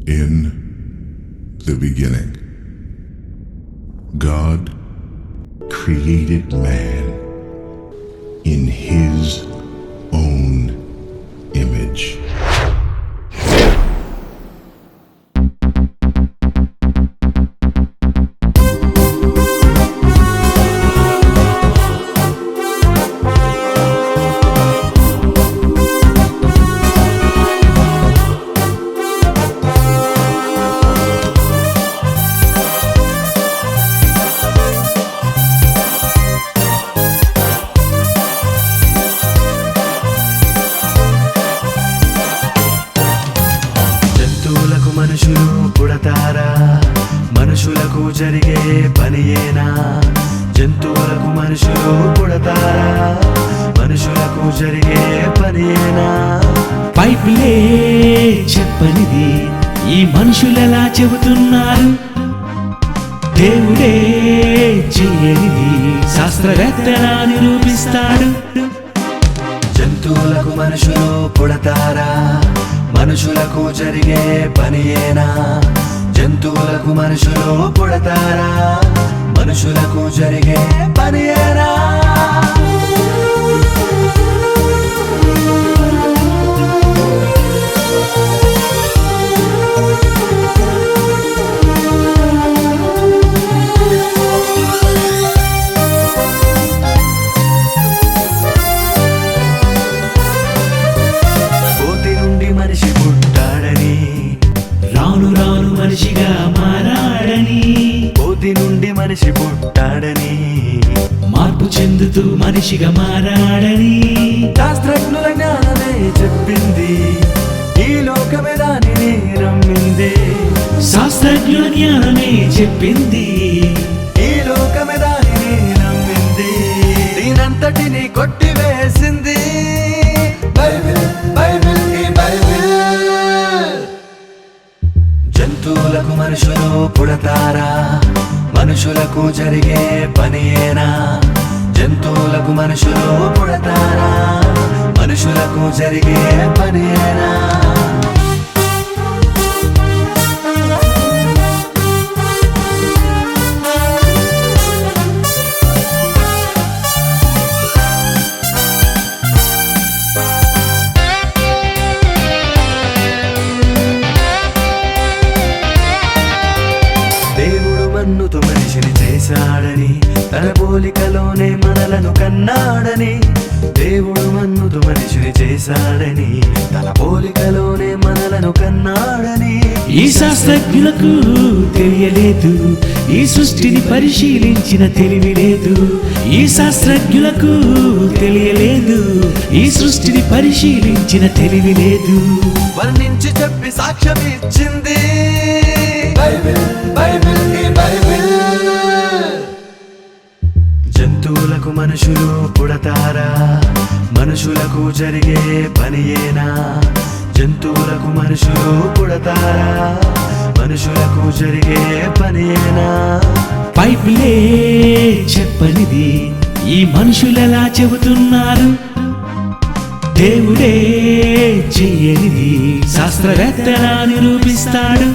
In the beginning, God created man in his own image. మనుషులు పుడతారా మనుషులకు జరిగే పనియేనా జంతువులకు మనుషులు పుడతారా మనుషులకు జరిగే పనియేనా బైబిలే చెప్పనిది ఈ మనుషులెలా చెబుతున్నారు దేవుడే చెయ్యనిది శాస్త్రవేత్తలా నిరూపిస్తాడు జంతువులకు మనుషులు పుడతారా మనుషులకు జరిగే పనియేనా జంతువులకు మనుషులు పుడతారా మనుషులకు జరిగే పనియేనా మనిషి పుట్టాడని రాను రాను మనిషిగా మారాడని కోతి నుండి మనిషి పుట్టాడని మార్పు చెందుతూ మనిషిగా మారాడని శాస్త్రజ్ఞుల జ్ఞానమే చెప్పింది ఈ లోకమే దానిని నమ్మింది శాస్త్రజ్ఞుల జ్ఞానమే చెప్పింది ఈ లోకమే దానిని నమ్మింది దీనంతటిని కొట్టివేసింది బైబిల్ బైబిల్ జంతువులకు మనుషులు పుడతారా మనుషులకు జరిగే పనియేనా జంతువులకు మనుషులు పుడతారా మనుషులకు జరిగే పనియేనా మన్నుతో మనిషిని చేశాడని తన పోలికలోనే మనలను కన్నాడని దేవుడు మన్నుతో మనిషిని చేశాడని తన పోలికలోనే మనలను కన్నాడని ఈ శాస్త్రజ్ఞులకు తెలియలేదు ఈ సృష్టిని పరిశీలించిన తెలివి లేదు ఈ శాస్త్రజ్ఞులకు తెలియలేదు ఈ సృష్టిని పరిశీలించిన తెలివి లేదు వర్ణించి చెప్పి సాక్ష్యం ఇచ్చింది బైబిల్ బైబిల్ బైబిల్ జంతువులకు మనుషులు పుడతారా మనుషులకు జరిగే పనియేనా జంతువులకు మనుషులు పుడతారా మనుషులకు జరిగే పనియేనా బైబిలే చెప్పనిది ఈ మనుషులెలా చెబుతున్నారు దేవుడే చెయ్యనిది శాస్త్రవేత్తలా నిరూపిస్తాడు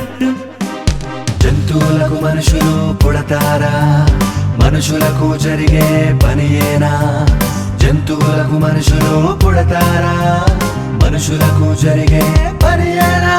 జంతువులకు మనుషులు పుడతారా మనుషులకు జరిగే పనియేనా జంతువులకు మనుషులు పుడతారా మనుషులకు జరిగే పనియేనా